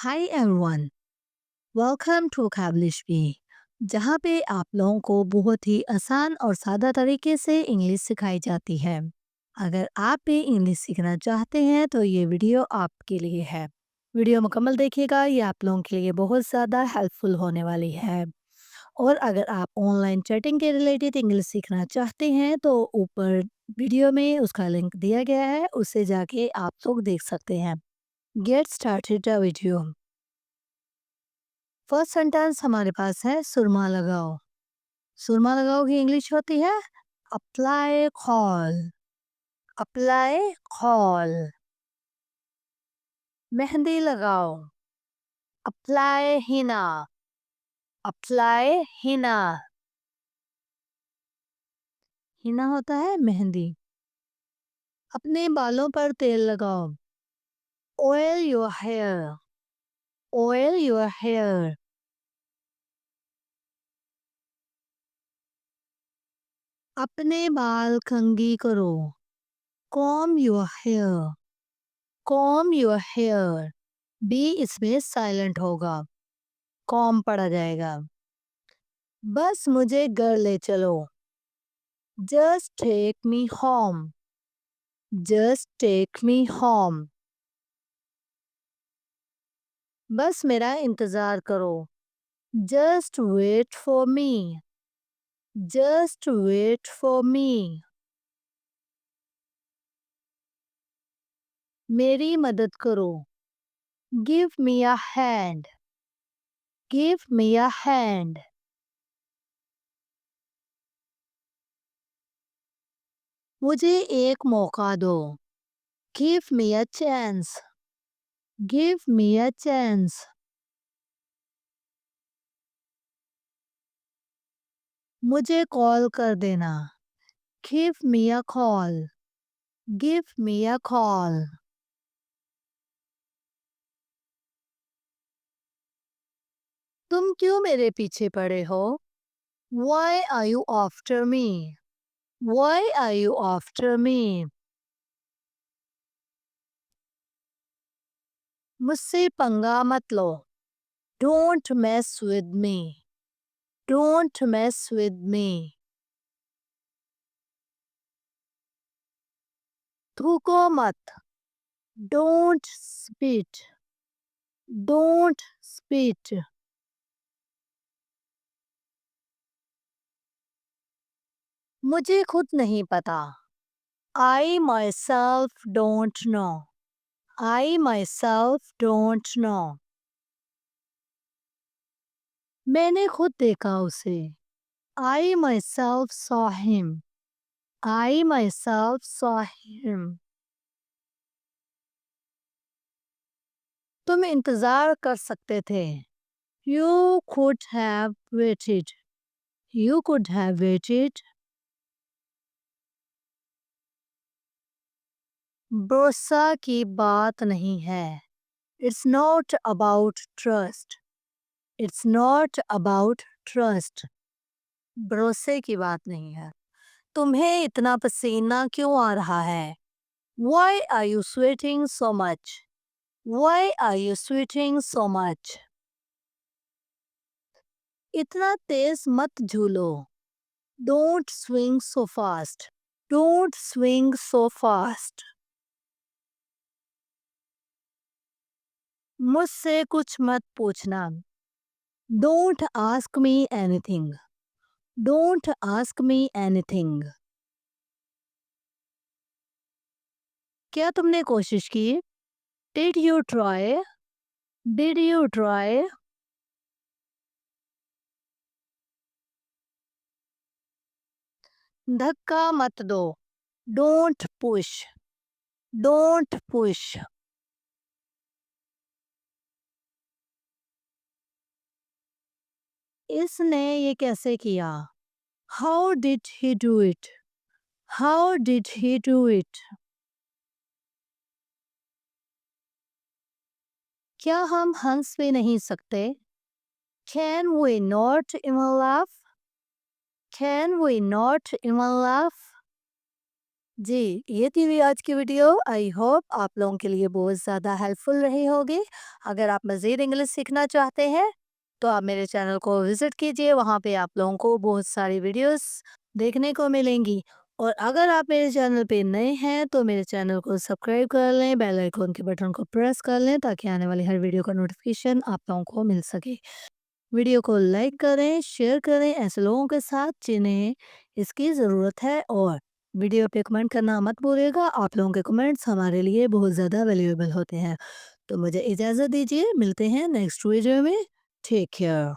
Hi everyone, welcome to काबलिश बी, जहाँ पे आप लोगों को बहुत ही आसान और सादा तरीके से इंग्लिश सिखाई जाती है। अगर आप भी इंग्लिश सीखना चाहते हैं तो ये वीडियो आपके लिए है। वीडियो मुकम्मल देखिएगा, ये आप लोगों के लिए बहुत ज़्यादा हेल्पफुल होने वाली है। और अगर आप ऑनलाइन चैटिंग के रिलेटेड इंग्लिश सीखना चाहते हैं तो ऊपर वीडियो में उसका लिंक दिया गया है, उससे जाके आप लोग देख सकते हैं। Get started the video. First sentence हमारे पास है सुरमा लगाओ। सुरमा लगाओ की इंग्लिश होती है अप्लाई कॉल। Apply kohl. मेहंदी लगाओ। Apply henna. Apply henna. Henna होता है मेहंदी। अपने बालों पर तेल लगाओ। Oil your hair. Oil your hair. अपने बाल कंघी करो। Comb your hair. Comb your hair. B इसमें साइलेंट होगा, कॉम पढ़ा जाएगा। बस मुझे घर ले चलो। Just take me home. Just take me home. बस मेरा इंतजार करो। Just wait for me. Just wait for मी। मेरी मदद करो। Give me a hand. Give me a hand. मुझे एक मौका दो। Give me a chance. Give me a chance. मुझे कॉल कर देना। Give me a call. Give me a call. तुम क्यों मेरे पीछे पड़े हो? Why are you after me? Why are you after me? मुझसे पंगा मत लो। Don't mess with me. Don't mess with me. थूको मत। Don't spit. Don't spit. मुझे खुद नहीं पता। I myself don't know. I myself don't know. मैंने खुद देखा उसे। I myself saw him. I myself saw him. तुम इंतजार कर सकते थे। You could have waited. You could have waited. भरोसा की बात नहीं है। It's not about trust. It's not about trust. भरोसे की बात नहीं है। तुम्हें इतना पसीना क्यों आ रहा है? Why are you sweating so much? Why are you sweating so much? इतना तेज मत झूलो। Don't swing so fast. Don't swing so fast. मुझसे कुछ मत पूछना। Don't ask me anything. Don't ask me anything. क्या तुमने कोशिश की? Did you try? Did you try? धक्का मत दो। Don't push. Don't push. इसने ये कैसे किया? How did he do it? How did he do it? क्या हम हंस भी नहीं सकते? Can we not even laugh? Can we not even laugh? जी, ये थी भी आज की वीडियो। आई होप आप लोगों के लिए बहुत ज़्यादा हेल्पफुल रही होगी। अगर आप मज़ीद इंग्लिश सीखना चाहते हैं, तो आप मेरे चैनल को विज़िट कीजिए, वहाँ पे आप लोगों को बहुत सारी वीडियोस देखने को मिलेंगी। और अगर आप मेरे चैनल पे नए हैं, तो मेरे चैनल को सब्सक्राइब कर लें, बेल आइकन के बटन को प्रेस कर लें, ताकि आने वाली हर वीडियो का नोटिफिकेशन आप लोगों को मिल सके। वीडियो को लाइक करें, शेयर करें ऐसे लोगों के साथ जिन्हें इसकी ज़रूरत है, और वीडियो पे कमेंट करना मत भूलिएगा। आप लोगों के कमेंट्स हमारे लिए बहुत ज़्यादा वैल्यूएबल होते हैं। तो मुझे इजाज़त दीजिए, मिलते हैं नेक्स्ट वीडियो में। Take care.